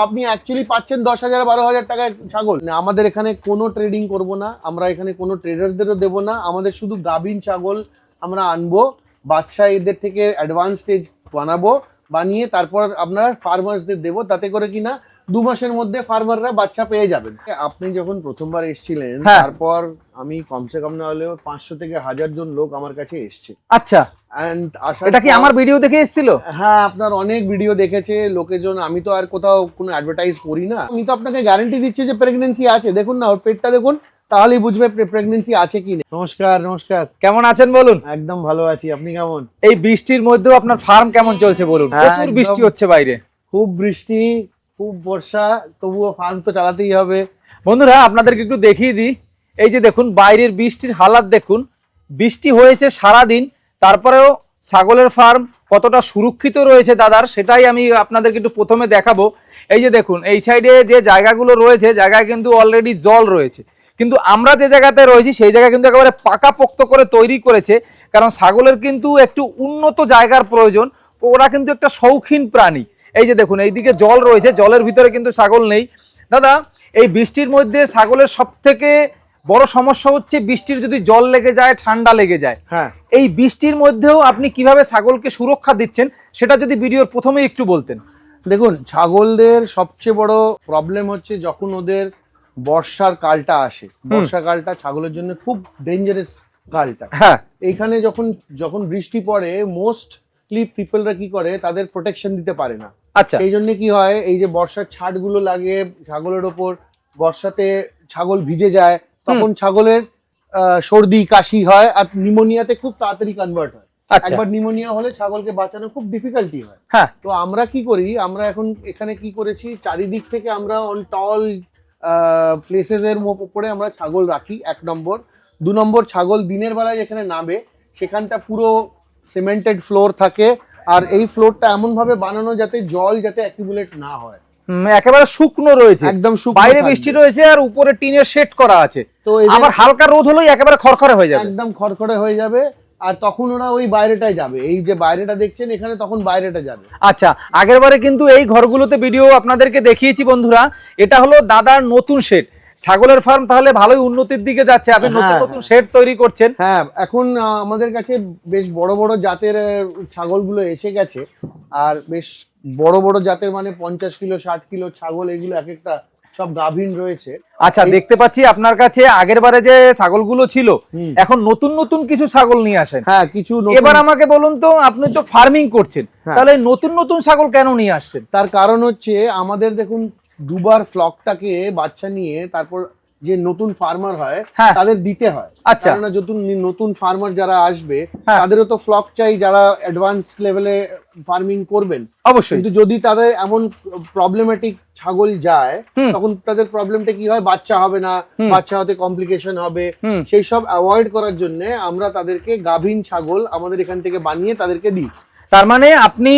আপনি অ্যাকচুয়ালি পাচ্ছেন 10,000-12,000 টাকায় ছাগল। আমাদের এখানে কোনো ট্রেডিং করব না, আমরা এখানে কোনো ট্রেডারদেরও দেবো না। আমাদের শুধু গাভীন ছাগল আমরা আনবো, বাচ্চা এদের থেকে অ্যাডভান্স স্টেজ বানাবো, বানিয়ে তারপর আপনার ফার্মার্সদের দেবো, তাতে করে কিনা 2 মাসের মধ্যে ফার্মাররা বাচ্চা পেয়ে যাবেন। আপনি যখন প্রথমবার এসেছিলেন, তারপর আমি কমসে কম না হলেও 500 থেকে 1000 জন লোক আমার কাছে এসছে। আচ্ছা, এটা কি আমার ভিডিও দেখে এসেছিল? হ্যাঁ, আপনার অনেক ভিডিও দেখেছে লোকেজন। আমি তো আর কোথাও কোনো অ্যাডভার্টাইজ করি না। আমি তো আপনাকে গ্যারান্টি দিচ্ছি যে প্রেগনেন্সি আছে। দেখুন না, ওর পেটটা দেখুন, তাহলেই বুঝবে প্রেগনেন্সি আছে কি না। নমস্কার। নমস্কার, কেমন আছেন বলুন? একদম ভালো আছি, আপনি কেমন? এই বৃষ্টির মধ্যেও আপনার ফার্ম কেমন চলছে বলুন? প্রচুর বৃষ্টি হচ্ছে বাইরে, খুব বৃষ্টি, খুব বর্ষা, তবুও ফার্ম তো চালাতেই হবে। বন্ধুরা আপনাদেরকে একটু দেখিয়ে দিই। এই যে দেখুন বাইরের বৃষ্টির হালাত দেখুন, বৃষ্টি হয়েছে সারাদিন, তারপরেও ছাগলের ফার্ম কতটা সুরক্ষিত রয়েছে দাদার, সেটাই আমি আপনাদেরকে একটু প্রথমে দেখাবো। এই যে দেখুন এই সাইডে যে জায়গাগুলো রয়েছে, জায়গায় কিন্তু অলরেডি জল রয়েছে, কিন্তু আমরা যে জায়গাতে রয়েছি সেই জায়গা কিন্তু একেবারে পাকাপোক্ত করে তৈরি করেছে। কারণ ছাগলের কিন্তু একটু উন্নত জায়গার প্রয়োজন, ওরা কিন্তু একটা শৌখিন প্রাণী। এই যে দেখুন এইদিকে জল রয়েছে, জলের ভিতরে কিন্তু ছাগল নেই। দাদা, এই বৃষ্টির মধ্যে ছাগলের সব থেকে বড় সমস্যা হচ্ছে বৃষ্টির যদি জল লেগে যায়, ঠান্ডা লেগে যায়। হ্যাঁ, এই বৃষ্টির মধ্যেও আপনি কিভাবে ছাগলকে সুরক্ষা দিচ্ছেন সেটা যদি ভিডিওর প্রথমে একটু বলতেন। দেখুন, ছাগলদের সবচেয়ে বড় প্রবলেম হচ্ছে যখন ওদের বর্ষার কালটা আসে। বর্ষাকালটা ছাগলের জন্য খুব ডেঞ্জারাস কালটা। হ্যাঁ, এইখানে যখন বৃষ্টি পড়ে, মোস্টলি পিপলরা কি করে, তাদের প্রোটেকশন দিতে পারে না। আচ্ছা, এই জন্য কি হয়, এই যে বর্ষার ছাটগুলো লাগে ছাগলের ওপর, বর্ষাতে ছাগল ভিজে যায়, তখন ছাগলের সর্দি কাশি হয়, আর নিউমোনিয়াতে খুব তাড়াতাড়ি কনভার্ট হয়। একবার নিউমোনিয়া হলে ছাগলকে বাঁচানো খুব ডিফিকাল্টি হয়। হ্যাঁ, তো আমরা কি করি, আমরা এখন এখানে কি করেছি, চারিদিক থেকে আমরা অন টল প্লেসেস এর উপরে আমরা ছাগল রাখি। 1 নম্বর। 2 নম্বর, ছাগল দিনের বেলায় যেখানে নামে সেখানটা পুরো সিমেন্টেড ফ্লোর থাকে, আর এই ফ্লোরটা এমন ভাবে বানানো যাতে জল যাতে অ্যাকুমুলেট না হয়। একেবারে শুকনো রয়েছে, একদম শুকনো, বাইরে বৃষ্টি রয়েছে আর উপরে টিনের শেড করা আছে, তো আবার হালকা রোদ হলেই একেবারে খড়খড়ে হয়ে যাবে, একদম খড়খড়ে হয়ে যাবে। আর তখন ওরা ওই বাইরেটায় যাবে, এই যে বাইরেটা দেখছেন এখানে, তখন বাইরেটা যাবে। আচ্ছা, আগের বারে কিন্তু এই ঘরগুলোতে ভিডিও আপনাদেরকে দেখিয়েছি বন্ধুরা। এটা হলো দাদার নতুন শেড। ছাগলের ফার্ম তাহলে ভালোই উন্নতির দিকে যাচ্ছে, আপনি নতুন নতুন শেড তৈরি করছেন। হ্যাঁ, এখন আমাদের কাছে বেশ বড় বড় জাতের ছাগলগুলো এসে গেছে, আর বেশ বড় বড় জাতের মানে 50 কিলো 60 কিলো ছাগল, এগুলো এক একটা সব গাভীন রয়েছে। আচ্ছা, দেখতে পাচ্ছি আপনার কাছে আগের বারে যে ছাগলগুলো ছিল, এখন নতুন নতুন কিছু ছাগল নিয়ে আসেন। হ্যাঁ, কিছু। এবার আমাকে বলুন তো, আপনি তো ফার্মিং করছেন, তাহলে নতুন নতুন ছাগল কেন নিয়ে আসছেন? তার কারণ হচ্ছে আমাদের দেখুন, দুবার ফ্লকটাকে বাচ্চা নিয়ে তারপর যে নতুন ফার্মার হয় তাদের দিতে হয়। আচ্ছা, কারণ নতুন ফার্মার যারা আসবে তাদেরও তো ফ্লক চাই, যারা অ্যাডভান্স লেভেলে ফার্মিং করবেন অবশ্যই। কিন্তু যদি তাদের এমন প্রবলেমেটিক ছাগল যায়, তখন তাদের প্রবলেমটা কি হয়, বাচ্চা হবে না, বাচ্চা হতে কমপ্লিকেশন হবে। সেই সব অ্যাভয়েড করার জন্য আমরা তাদেরকে গাভীন ছাগল আমাদের এখান থেকে বানিয়ে তাদেরকে দিই। তার মানে আপনি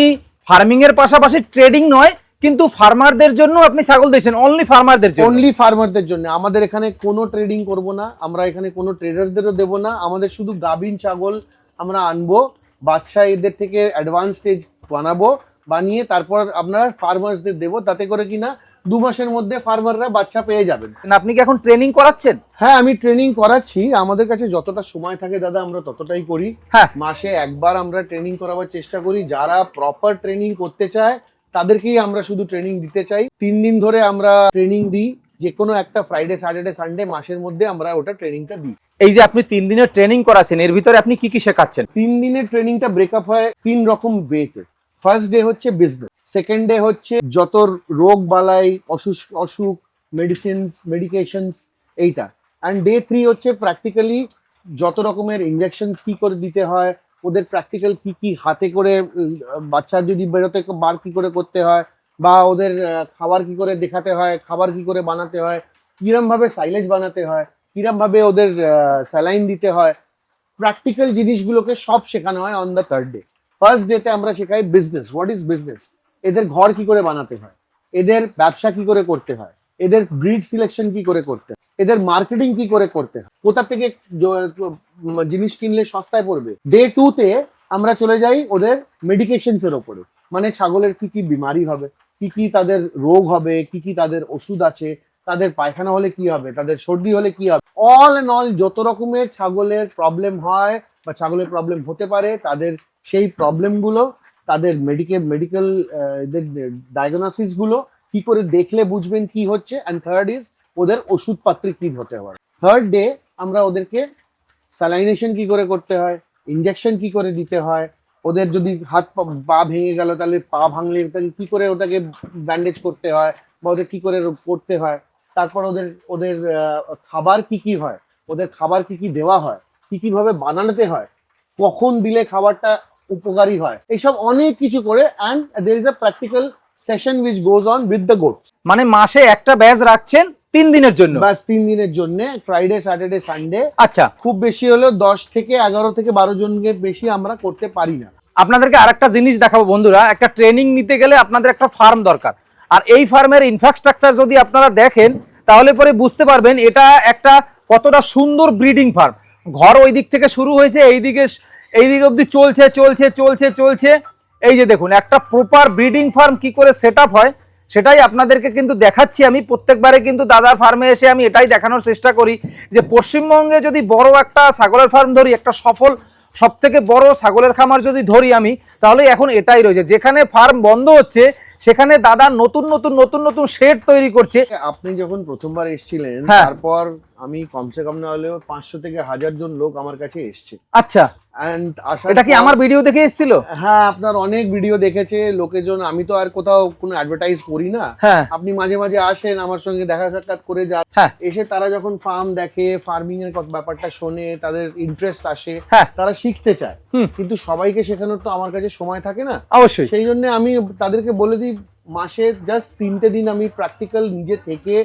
ফার্মিং এর পাশাপাশি ট্রেডিং নয়, কিন্তু ফার্মারদের জন্য আপনি ছাগল দিয়েছেন, অনলি ফার্মারদের জন্য। অনলি ফার্মারদের জন্য। আমাদের এখানে কোনো ট্রেডিং করব না, আমরা এখানে কোনো ট্রেডারদেরও দেব না। আমাদের শুধু গাভীন ছাগল আমরা আনবো, বাচ্চা এদের থেকে অ্যাডভান্স স্টেজ বানাবো, বানিয়ে তারপর আপনার ফার্মার্সদের দেবো, তাতে করে কিনা 2 মাসের মধ্যে ফার্মাররা বাচ্চা পেয়ে যাবেন। আপনি কি এখন ট্রেনিং করাচ্ছেন? হ্যাঁ, আমি ট্রেনিং করাচ্ছি। আমাদের কাছে যতটা সময় থাকে দাদা, আমরা ততটাই করি। মাসে একবার আমরা ট্রেনিং করাবার চেষ্টা করি। যারা প্রপার ট্রেনিং করতে চায় তাদেরকেই আমরা শুধু ট্রেনিং দিতে চাই। 3 দিন ধরে আমরা ট্রেনিং দিই, যে কোনো একটা ফ্রাইডে, স্যাটারডে, সানডে মাসের মধ্যে আমরা ওটা ট্রেনিংটা দিই। এই যে আপনি 3 দিনের ট্রেনিং করাচ্ছেন, এর ভিতরে আপনি কি কি শেখাচ্ছেন? 3 দিনের ট্রেনিংটা ব্রেকআপ হয় 3 রকম ওয়েতে। ফার্স্ট ডে হচ্ছে বিজনেস, সেকেন্ড ডে হচ্ছে যত রোগ বালাই, অসুখ, মেডিকেশনস, এইটা। অ্যান্ড ডে 3 হচ্ছে প্র্যাকটিক্যালি যত রকমের ইনজেকশনস কি করে দিতে হয়, ওদের প্র্যাকটিক্যাল কি কি হাতে করে বাচ্চা যদি বেরোতে বার কি করে করতে হয়, বা ওদের খাবার কি করে দেখাতে হয়, খাবার কি করে বানাতে হয়, কিরম ভাবে সাইলেজ বানাতে হয়, কিরম ভাবে ওদের স্যালাইন দিতে হয়, প্র্যাকটিক্যাল জিনিসগুলোকে সব শেখানো হয় on the 3rd day. First ডেতে আমরা শেখাই বিজনেস, হোয়াট ইজ বিজনেস, এদের ঘর কি করে বানাতে হয়, এদের ব্যবসা কি করে করতে হয়, এদের ব্রিড সিলেকশন কি করে করতে হয়, এদের মার্কেটিং কি করে করতে হয়, কোথা থেকে জিনিস কিনলে সস্তায় পড়বে। ডে 2 তে আমরা চলে যাই ওদের মেডিকেশনস এর ওপরে, মানে ছাগলের কি কি বিমারি হবে, কি কি তাদের রোগ হবে, কি কি তাদের ওষুধ আছে, তাদের পায়খানা হলে কি হবে, তাদের সর্দি হলে কি হবে, অল এন্ড অল যত রকমের ছাগলের প্রবলেম হয় বা ছাগলের প্রবলেম হতে পারে, তাদের সেই প্রবলেমগুলো, তাদের মেডিকেল ডায়াগনোসিস গুলো কি করে দেখলে বুঝবেন কি হচ্ছে। অ্যান্ড থার্ড ইজ ওদের ওষুধপত্র কি হতে পারে। থার্ড ডে আমরা ওদেরকে স্যালাইনেশন কি করে করতে হয়, ইনজেকশন কি করে দিতে হয়, ওদের যদি হাত পা ভেঙে গেল তাহলে পা ভাঙলে ওটাকে কি করে ওটাকে ব্যান্ডেজ করতে হয় বা ওদের কি করে করতে হয়। তারপর ওদের ওদের খাবার কি কি হয়, ওদের খাবার কি কি দেওয়া হয়, কি কিভাবে বানাতে হয়, কখন দিলে খাবারটা উপকারী হয়, এইসব অনেক কিছু করে। And there is a practical session which goes on with the goat's. মানে মাসে একটা ব্যাচ রাখছেন 3 দিনের জন্য? বাস 3 দিনের জন্য, ফ্রাইডে স্যাটারডে সানডে। আচ্ছা, খুব বেশি হলেও 10 থেকে 11 থেকে 12 জনকে বেশি আমরা করতে পারি না। আপনাদেরকে আরেকটা জিনিস দেখাবো বন্ধুরা, একটা ট্রেনিং নিতে গেলে আপনাদের একটা ফার্ম দরকার, আর এই ফার্মের ইনফ্রাস্ট্রাকচার যদি আপনারা দেখেন তাহলে পরে বুঝতে পারবেন এটা একটা কতটা সুন্দর ব্রিডিং ফার্ম। ঘর ওই দিক থেকে শুরু হয়েছে, এইদিকে অবধি চলছে চলছে চলছে চলছে। এই যে দেখুন একটা প্রপার ব্রিডিং ফার্ম কি করে সেট আপ হয় সেটাই আপনাদেরকে কিন্তু দেখাচ্ছি আমি। প্রত্যেকবারে কিন্তু দাদার ফার্মে এসে আমি এটাই দেখানোর চেষ্টা করি যে পশ্চিমবঙ্গে যদি বড় একটা ছাগলের ফার্ম ধরি, একটা সফল সব থেকে বড় ছাগলের খামার যদি ধরি আমি, তাহলে এখন এটাই রয়েছে। যেখানে ফার্ম বন্ধ হচ্ছে সেখানে দাদা নতুন নতুন নতুন নতুন শেড তৈরি করছে। আপনি যখন প্রথমবার এসেছিলেন, হ্যাঁ। তারপর আমি কমসে কম না হলেও 500 থেকে 1000 জন লোক আমার কাছে এসছে। আচ্ছা, এন্ড এটা কি আমার ভিডিও দেখে এসেছিল? হ্যাঁ, আপনার অনেক ভিডিও দেখেছে লোকেজন। আমি তো আর কোথাও কোনো অ্যাডভার্টাইজ করি না। হ্যাঁ, আপনি মাঝে মাঝে আসেন, আমার সঙ্গে দেখা সাক্ষাৎ করে যান। হ্যাঁ, এসে তারা যখন ফার্ম দেখে, ফার্মিং এর ব্যাপারটা শোনে, তাদের ইন্টারেস্ট আসে, হ্যাঁ, তারা শিখতে চায়। হুম, কিন্তু সবাইকে শেখানোর তো আমার কাছে সময় থাকে না। অবশ্যই। সেই জন্য আমি তাদেরকে বলে দিই, মাসে জাস্ট 3টে দিন আমি প্র্যাকটিক্যাল নিজে থেকে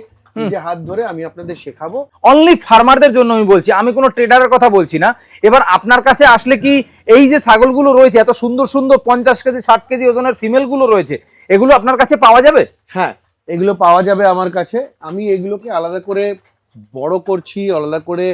নিজে হাত ধরে আমি আপনাদের শেখাবো। অনলি ফার্মারদের জন্য আমি বলছি, আমি কোনো ট্রেডারের কথা বলছি না। এবার আপনার কাছে আসলে কি এই যে ছাগলগুলো রয়েছে এত সুন্দর সুন্দর 50 কেজি 60 কেজি ওজনের ফিমেলগুলো রয়েছে, এগুলো আপনার কাছে পাওয়া যাবে? হ্যাঁ, এগুলো পাওয়া যাবে আমার কাছে। আমি এগুলোকে আলাদা করে বড় করছি, আলাদা করে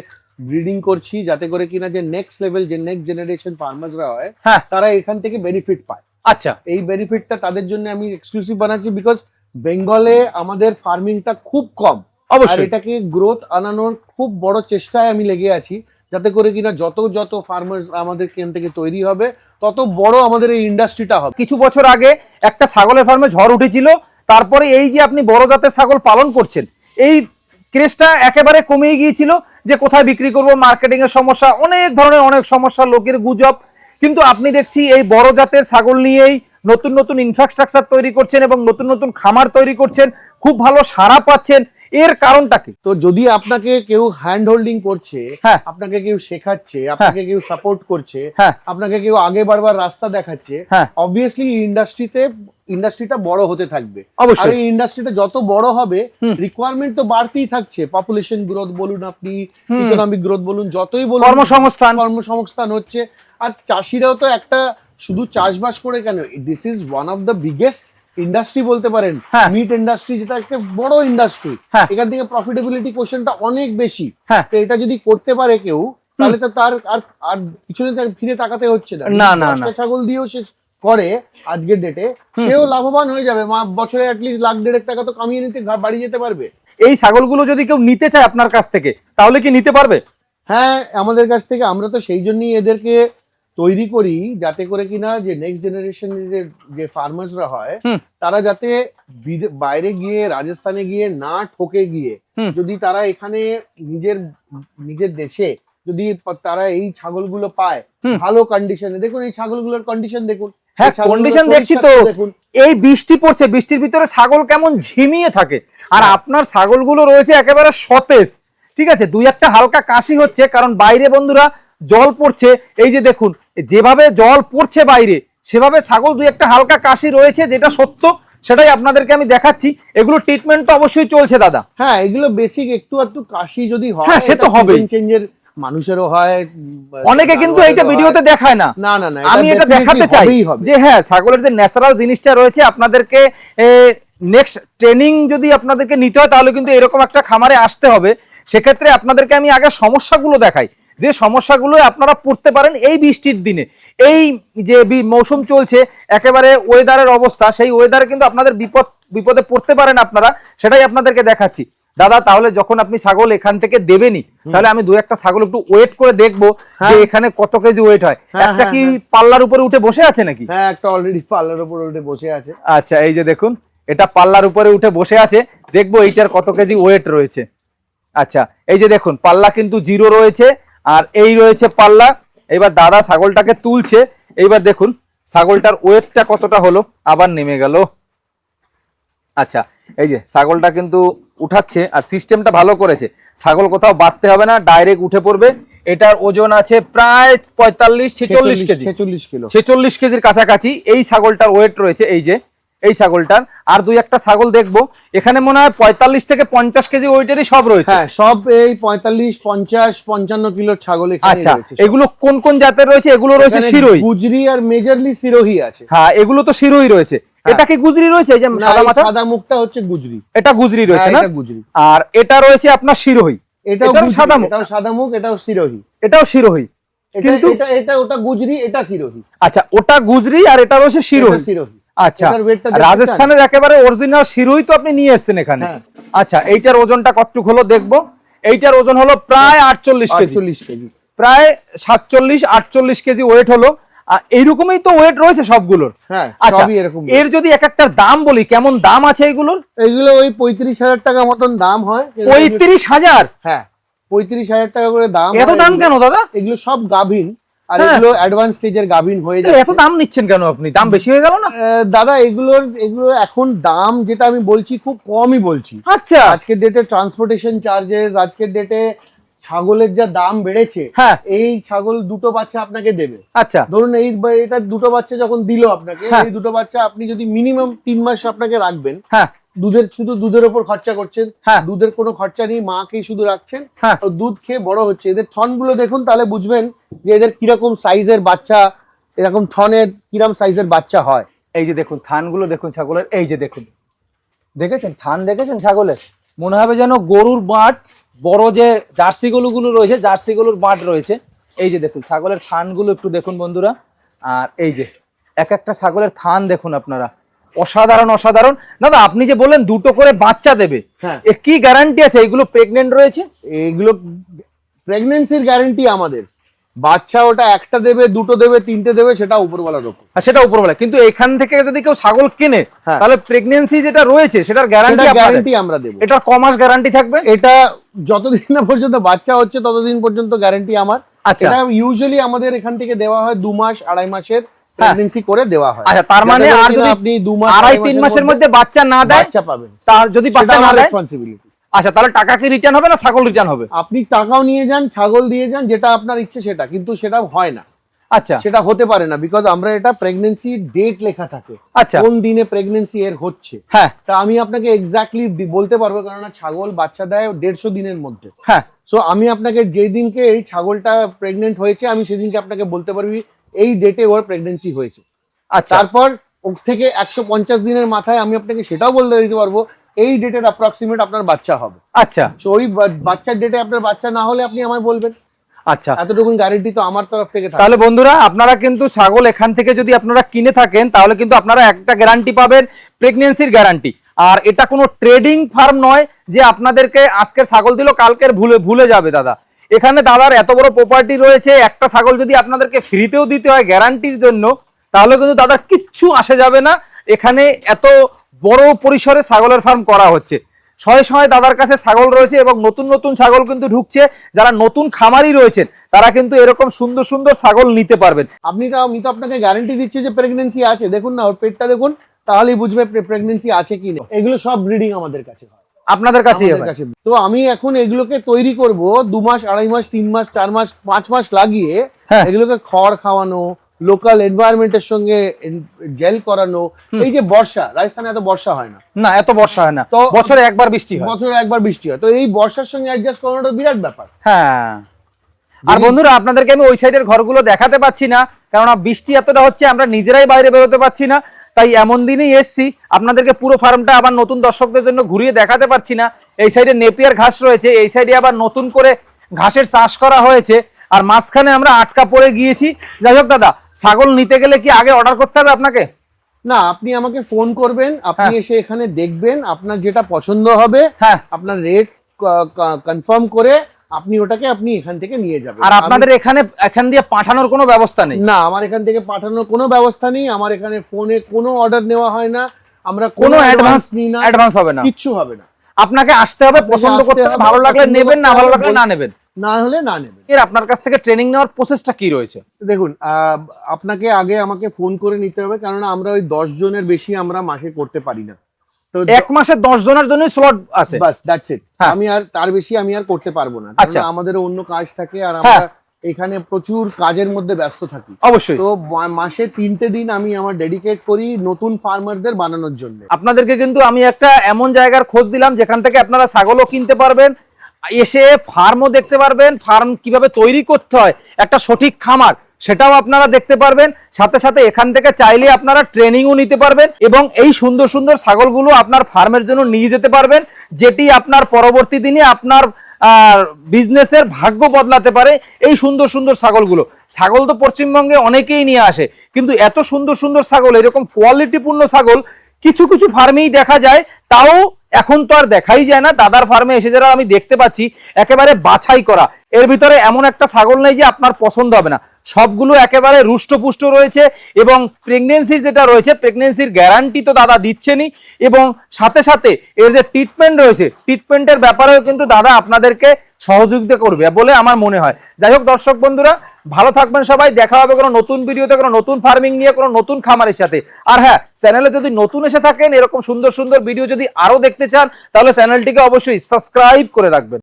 ব্রিডিং করছি, যাতে করে কিনা যে নেক্সট লেভেল, যে নেক্সট জেনারেশন ফার্মাররা হয়, হ্যাঁ, তারা এখান থেকে বেনিফিট পায়। আচ্ছা, এই বেনিফিটটা তাদের জন্য আমি এক্সক্লুসিভ বানাচ্ছি, বিকজ বেঙ্গলে আমাদের ফার্মিংটা খুব কম। আর অবশ্যই। এটাকে গ্রোথ আনানোর খুব বড় চেষ্টায় আমি লেগে আছি, যাতে করে কিনা যত যত ফার্মার্স আমাদের কেন থেকে তৈরি হবে, তত বড় আমাদের এই ইন্ডাস্ট্রিটা হবে। কিছু বছর আগে একটা ছাগলের ফার্মে ঝড় উঠেছিল, তারপরে এই যে আপনি বড় জাতের ছাগল পালন করছেন, এই ক্রেজটা একেবারে কমে গিয়েছিল যে কোথায় বিক্রি করব, মার্কেটিং এর সমস্যা, অনেক ধরনের অনেক সমস্যা, লোকের গুজব। কিন্তু আপনি দেখছি এই বড় জাতের ছাগল নিয়েই নতুন নতুন ইনফ্রাস্ট্রাকচার তৈরি করছেন এবং নতুন নতুন খামার তৈরি করছেন, খুব ভালো সাড়া পাচ্ছেন। এর কারণটা কি? তো যদি আপনাকে কেউ হ্যান্ড হোল্ডিং করছে, হ্যাঁ, আপনাকে কেউ শেখাচ্ছে, আপনাকে কেউ সাপোর্ট করছে, হ্যাঁ, আপনাকে কেউ আগে বারবার রাস্তা দেখাচ্ছে, হ্যাঁ, অবভিয়াসলি ইন্ডাস্ট্রিটা বড় হতে থাকবে। আর অবশ্যই। এই ইন্ডাস্ট্রিটা যত বড় হবে, হুম। রিকোয়ারমেন্ট তো বাড়তেই থাকছে। পপুলেশন গ্রোথ বলুন, আপনি হুম। ইকোনমিক গ্রোথ বলুন, যতই বলুন, কর্মসংস্থান হচ্ছে। আর চাষিরাও তো একটা শুধু চাষবাস করে কেন, this is one of the biggest industry বলতে পারেন, হ্যাঁ, মিট ইন্ডাস্ট্রি, যেটা একটা বড় ইন্ডাস্ট্রি। হ্যাঁ, এখান থেকে প্রফিটেবিলিটি কোশ্চেনটা অনেক বেশি। হ্যাঁ, তো এটা যদি করতে পারে কেউ, তাহলে তো তার আর আর পিছনে ফিরে তাকাতে হচ্ছে না। না, না, 10টা না। ছাগল দিয়েও সে করে আজকের ডেটে, সেও লাভবান হয়ে যাবে। বছরে অ্যাটলিস্ট 1.5 লাখ টাকা তো কামিয়ে নিতে বাড়ি যেতে পারবে। এই ছাগলগুলো যদি কেউ নিতে চায় আপনার কাছ থেকে, তাহলে কি নিতে পারবে? হ্যাঁ, আমাদের কাছ থেকে। আমরা তো সেই জন্যই এদেরকে তৈরি করি, যাতে করে কিনা যে নেক্সট জেনারেশনের যে ফার্মার্সরা হয়, হুম। তারা যাতে বাইরে গিয়ে, রাজস্থানে গিয়ে না ঠকে গিয়ে, হুম। যদি তারা এখানে নিজের দেশে যদি তারা এই ছাগলগুলো পায় হুম। ভালো কন্ডিশনে। দেখুন এই ছাগলগুলোর কন্ডিশন দেখুন। হ্যাঁ, এই ছাগলগুলোর কন্ডিশন শরীর দেখছি তো। স্বাস্থ্য দেখুন। এই বৃষ্টি পড়ছে, বৃষ্টির ভিতরে ছাগল কেমন ঝিমিয়ে থাকে, আর আপনার ছাগলগুলো রয়েছে একেবারে সতেজ। ঠিক আছে, 2-1টা হালকা কাশি হচ্ছে, কারণ বাইরে বন্ধুরা জল পড়ছে। এই যে দেখুন, যেভাবে জল পড়ছে বাইরে, সেভাবে ছাগল 2-1টা হালকা কাশি রয়েছে, যেটা সত্য সেটাই আপনাদেরকে আমি দেখাচ্ছি। এগুলো ট্রিটমেন্ট তো অবশ্যই চলছে দাদা। হ্যাঁ, এগুলো বেসিক একটু একটু কাশি যদি হয়, হ্যাঁ, সে তো হবেই। চেঞ্জের মানুষেরও হয়, অনেকে কিন্তু এইটা ভিডিওতে দেখায় না। না না, আমি এটা দেখাতে চাই যে হ্যাঁ, ছাগলের যে ন্যাচারাল জিনিসটা রয়েছে আপনাদেরকে নেক্সট ট্রেনিং যদি আপনাদেরকে নিতে হয় তাহলে কিন্তু এরকম একটা খামারে আসতে হবে। সেক্ষেত্রে আপনাদেরকে আমি আগে সমস্যাগুলো দেখাই, যে সমস্যাগুলো আপনারা পড়তে পারেন এই বৃষ্টির দিনে। এই যে মৌসুম চলছে, একেবারে ওয়েদারের অবস্থা, সেই ওয়েদারে কিন্তু আপনাদের বিপদে পড়তে পারেন আপনারা, সেটাই আপনাদেরকে দেখাচ্ছি। দাদা তাহলে যখন আপনি ছাগল এখান থেকে দেবেনই, তাহলে আমি দু একটা ছাগল একটু ওয়েট করে দেখবো যে এখানে কত কেজি ওয়েট হয়। একটা কি পাল্লার উপরে উঠে বসে আছে নাকি? হ্যাঁ, একটা অলরেডি পাল্লার উপরে উঠে বসে আছে। আচ্ছা, এই যে দেখুন, এটা পাল্লার উপরে উঠে বসে আছে, দেখবো এইটার কত কেজি ওয়েট রয়েছে। আচ্ছা, এই যে দেখুন পাল্লা কিন্তু 0 রয়েছে, আর এই রয়েছে পাল্লা। এবার দাদা ছাগলটাকে তুলছে, এইবার দেখুন ছাগলটার ওয়েটটা কতটা হলো, আবার নেমে গেল। আচ্ছা, এই যে ছাগলটা কিন্তু উঠাচ্ছে, আর সিস্টেমটা ভালো করেছে, ছাগল কোথাও বাঁধতে হবে না, ডাইরেক্ট উঠে পড়বে। এটার ওজন আছে প্রায় 45-46 কেজি, 46 কেজির কাছাকাছি এই ছাগলটার ওয়েট রয়েছে। এই যে এই ছাগলটার, আর দুই একটা ছাগল দেখবো, এখানে মনে হয় 45 থেকে 50 কেজি ওয়েটেরই সব রয়েছে। হ্যাঁ, সব এই 45, 50, 55 কিলোর ছাগল এখানে আচ্ছা, রয়েছে। এগুলো কোন কোন জাতের রয়েছে? এগুলো রয়েছে সিরোহি, গুজরি আর মেজরলি সিরোহি আছে। হ্যাঁ, এগুলো তো সিরোহি রয়েছে। এটা কি গুজরি রয়েছে? এই যে সাদা মাথা, সাদা মুখটা হচ্ছে গুজরি। এটা গুজরি রয়েছে না? এটা গুজরি। আর এটা রয়েছে আপনার সিরোহি, এটাও সাদা মুখ, এটাও সাদা মুখ, এটাও সিরোহি। এটাও সিরোহি, কিন্তু এটা ওটা গুজরি, এটা সিরোহি। আচ্ছা, ওটা গুজরি আর এটা রয়েছে সিরোহি। আচ্ছা, রাজস্থানের একেবারে অরিজিনাল সিরোহি তো আপনি নিয়ে এসেছেন এখানে। আচ্ছা, এইটার ওজনটা কতটুক হলো দেখবো। এইটার ওজন হলো প্রায় 48 কেজি, প্রায় 47-48 কেজি ওয়েট হলো। এইরকমই তো ওয়েট রয়েছে সবগুলোর। আচ্ছা, এর যদি এক একটার দাম বলি, কেমন দাম আছে এগুলোর? এগুলো ওই 35,000 টাকা মতন দাম হয়। 35,000? হ্যাঁ, 35,000 টাকা করে দাম। এত দাম কেন দাদা? এগুলো সব গাভিন, আর এগুলো অ্যাডভান্স স্টেজের গাভিন হয়ে যাচ্ছে। এত দাম নিচ্ছেন কেন আপনি? দাম বেশি হয়ে গেল না দাদা? এগুলো এখন দাম যেটা আমি বলছি খুব কমই বলছি। আচ্ছা, আজকের ডেটে ট্রান্সপোর্টেশন চার্জেস, আজকের ডেটে ছাগলের যা দাম বেড়েছে, এই ছাগল দুটো বাচ্চা আপনাকে দেবে। আচ্ছা, ধরুন এটা দুটো বাচ্চা যখন দিল আপনাকে, এই দুটো বাচ্চা আপনি যদি মিনিমাম 3 মাস আপনাকে রাখবেন, শুধু দুধের উপর খরচা করছেন, দুধের কোনো খরচা নেই, মাকেই শুধু রাখছেন, দুধ খেয়ে বড় হচ্ছে। এদের থন গুলো দেখুন, তাহলে বুঝবেন যে এদের কিরকম সাইজের বাচ্চা, এরকম থনের কিরকম সাইজের বাচ্চা হয়। এই যে দেখুন থানগুলো দেখুন ছাগলের, এই যে দেখুন, দেখেছেন থান, দেখেছেন ছাগলের, মনে হবে যেন গরুর বাট, বড় যে জার্সি গরুগুলো রয়েছে, জার্সি গরুর বাট রয়েছে। এই যে দেখুন ছাগলের থানগুলো একটু দেখুন বন্ধুরা, আর এই যে এক একটা ছাগলের থান দেখুন আপনারা, অসাধারণ অসাধারণ। দাদা আপনি যে বললেন দুটো করে বাচ্চা দেবে, কি গ্যারান্টি আছে এইগুলো প্রেগনেন্ট রয়েছে? এইগুলো প্রেগন্যান্সির গ্যারান্টি আমাদের। বাচ্চা ওটা একটা দেবে, দুটো দেবে, তিনটে দেবে, সেটা উপরওয়ালার উপর। সেটা উপরওয়ালা, কিন্তু এখান থেকে যদি কেউ ছাগল কিনে, তাহলে প্রেগন্যান্সি যেটা রয়েছে সেটার গ্যারান্টি আমরা দেব। এটা ক মাস গ্যারান্টি থাকবে? এটা যতদিন না পর্যন্ত বাচ্চা হচ্ছে ততদিন পর্যন্ত গ্যারান্টি আমার। এটা ইউজুয়ালি আমাদের এখান থেকে দেওয়া হয় 2 মাস 2.5 মাসের প্রেগন্যান্সি করে দেওয়া হয়। আচ্ছা, তার মানে আর যদি আপনি 2 মাস 2.5-3 মাসের মধ্যে বাচ্চা না দেয়, বাচ্চা পাবেন। তার যদি বাচ্চা না দেয়, রেসপন্সিবিলিটি। আচ্ছা, তাহলে টাকা কি রিটার্ন হবে না ছাগল রিটার্ন হবে? আপনি টাকাও নিয়ে যান, ছাগল দিয়ে যান, যেটা আপনার ইচ্ছে সেটা, কিন্তু সেটা হয় না। আচ্ছা, সেটা হতে পারে না, বিকজ আমরা এটা প্রেগন্যান্সি ডেট লেখা থাকে। আচ্ছা, কোন দিনে প্রেগন্যান্সি এর হচ্ছে, তা আমি আপনাকে এক্স্যাক্টলি বলতে পারবো, কারণ ছাগল বাচ্চা দেয় 150 দিনের মধ্যে। সো আমি আপনাকে যেই দিনকে এই ছাগলটা প্রেগনেন্ট হয়েছে, আমি সেদিনকে আপনাকে বলতে পারবি এই ডেটে ওর প্রেগন্যান্সি হয়েছে। আচ্ছা, তারপর ওর থেকে 150 দিনের মাথায় আমি আপনাকে সেটাও বলতে দিতে পারবো এই ডেটের অ্যাপ্রক্সিমেট আপনার বাচ্চা হবে। আচ্ছা, সো ওই বাচ্চার ডেটে আপনার বাচ্চা না হলে আপনি আমায় বলবেন। আচ্ছা, এতটুকু গ্যারান্টি তো আমার তরফ থেকে থাকে। তাহলে বন্ধুরা আপনারা কিন্তু ছাগল এখান থেকে যদি আপনারা কিনে থাকেন, তাহলে কিন্তু আপনারা একটা গ্যারান্টি পাবেন, প্রেগন্যান্সির গ্যারান্টি। আর এটা কোনো ট্রেডিং ফার্ম নয় যে আপনাদেরকে আজকে ছাগল দিল কালকের ভুলে যাবে। দাদা এখানে দাদার এত বড় প্রপার্টি রয়েছে, একটা ছাগল যদি আপনাদেরকে ফ্রিতেও দিতে হয় গ্যারান্টির জন্য, তাহলে কিন্তু দাদার কিচ্ছু আসে যাবে না। এখানে এত বড় পরিসরে ছাগলের ফার্ম করা হচ্ছে, শয়ে শয়ে দাদার কাছে ছাগল রয়েছে, এবং নতুন নতুন ছাগল কিন্তু ঢুকছে। যারা নতুন খামারি রয়েছেন তারা কিন্তু এরকম সুন্দর সুন্দর ছাগল নিতে পারবেন। আমি তো আপনাকে গ্যারান্টি দিচ্ছি যে প্রেগন্যান্সি আছে। দেখুন না, ওর পেটটা দেখুন, তাহলেই বুঝবে প্রেগন্যান্সি আছে কি না। এগুলো সব ব্রিডিং আমাদের কাছে হয়, আপনাদের কাছে। তো আমি এখন এগুলোকে তৈরি করব 2 মাস 2.5 মাস 3 মাস 4 মাস 5 মাস লাগিয়ে, এগুলোকে খড় খাওয়ানো, লোকাল এনভায়রনমেন্টের সঙ্গে জেল করানো। এই যে বর্ষা, রাজস্থানে এত বর্ষা হয় না, এত বর্ষা হয় না, তো বছরে একবার বৃষ্টি হয়, তো এই বর্ষার সঙ্গে অ্যাডজাস্ট করানোটা বিরাট ব্যাপার। আর বন্ধুরা আপনাদেরকে আমি ওই সাইডের ঘরগুলো দেখাতে পাচ্ছি না, কারণ বৃষ্টি এতটা হচ্ছে আমরা নিজেরাই বাইরে বেরোতে পারছি না। তাই এমন দিনেই এসছি, আপনাদেরকে পুরো ফার্মটা আবার নতুন দর্শকদের জন্য ঘুরিয়ে দেখাতে পারছি না। এই সাইডে নেপিয়ার ঘাস রয়েছে, এই সাইডে আবার নতুন করে ঘাসের চাষ করা হয়েছে, আর মাঝখানে আমরা আটকা পড়ে গিয়েছি। যাই হোক দাদা, ছাগল নিতে গেলে কি আগে অর্ডার করতে হবে আপনাকে? না, আপনি আমাকে ফোন করবেন, আপনি এসে এখানে দেখবেন, আপনার যেটা পছন্দ হবে, হ্যাঁ, আপনার রেট কনফার্ম করে আপনি ওটাকে আপনি এখান থেকে নিয়ে যাবেন। আর আপনাদের এখান দিয়ে পাঠানোর কোনো ব্যবস্থা নেই? না, আমার এখান থেকে পাঠানোর কোনো ব্যবস্থা নেই। আমার এখানে ফোনে কোনো অর্ডার নেওয়া হয় না, আমরা কোনো অ্যাডভান্স নিই না, অ্যাডভান্স হবে না, কিচ্ছু হবে না। আপনাকে আসতে হবে, পছন্দ করতে হবে, ভালো লাগলে নেবেন, না ভালো লাগলে না নেবেন, না হলে না নেবেন। এর আপনার কাছ থেকে ট্রেনিং নেওয়ার প্রসেসটা কি রয়েছে? দেখুন, আপনাকে আগে আমাকে ফোন করে নিতে হবে, কেননা আমরা ওই 10 জনের বেশি আমরা মাসে করতে পারি না। তো এক মাসে 10 জনের জন্য স্লট আছে, বাস, দ্যাটস ইট। হ্যাঁ। আমি আর তার বেশি আমি আর করতে পারবো না, আচ্ছা। কারণ আমাদেরও অন্য কাজ থাকে, আর হ্যাঁ। আমরা এখানে প্রচুর কাজের মধ্যে ব্যস্ত থাকি। অবশ্যই। তো মাসে 3টে দিন আমি আমার ডেডিকেট করি নতুন ফার্মারদের বানানোর জন্য। আপনাদেরকে কিন্তু আমি একটা এমন জায়গার খোঁজ দিলাম যেখান থেকে আপনারা ছাগলও কিনতে পারবেন, এসে ফার্মও দেখতে পারবেন, ফার্ম কিভাবে তৈরি করতে হয়, একটা সঠিক খামার সেটাও আপনারা দেখতে পারবেন, সাথে সাথে এখান থেকে চাইলে আপনারা ট্রেনিংও নিতে পারবেন, এবং এই সুন্দর সুন্দর ছাগলগুলো আপনার ফার্মের জন্য নিয়ে যেতে পারবেন, যেটি আপনার পরবর্তী দিনে আপনার বিজনেসের ভাগ্য বদলাতে পারে। এই সুন্দর সুন্দর ছাগলগুলো, ছাগল তো পশ্চিমবঙ্গে অনেকেই নিয়ে আসে, কিন্তু এত সুন্দর সুন্দর ছাগল, এরকম কোয়ালিটিপূর্ণ ছাগল কিছু কিছু ফার্মেই দেখা যায়, তাও এখন তো আর দেখাই যায় না। দাদার ফার্মে এসে যারা আমি দেখতে পাচ্ছি একেবারে বাছাই করা, এর ভিতরে এমন একটা ছাগল নেই যে আপনার পছন্দ হবে না, সবগুলো একেবারে রুষ্টপুষ্ট রয়েছে, এবং প্রেগনেন্সির যেটা রয়েছে প্রেগনেন্সির গ্যারান্টি তো দাদা দিচ্ছেনই, এবং সাথে সাথে এর যে ট্রিটমেন্ট রয়েছে, ট্রিটমেন্টের ব্যাপারেও কিন্তু দাদা আপনাদেরকে সহযোগিতা করবে বলে আমার মনে হয়। যাই হোক দর্শক বন্ধুরা, ভালো থাকবেন সবাই, দেখা হবে কোনো নতুন ভিডিওতে, কোনো নতুন ফার্মিং নিয়ে, কোনো নতুন খামারের সাথে। আর হ্যাঁ, চ্যানেলে যদি নতুন এসে থাকেন, এরকম সুন্দর সুন্দর ভিডিও যদি আরো দেখতে চান, তাহলে চ্যানেলটিকে অবশ্যই সাবস্ক্রাইব করে রাখবেন।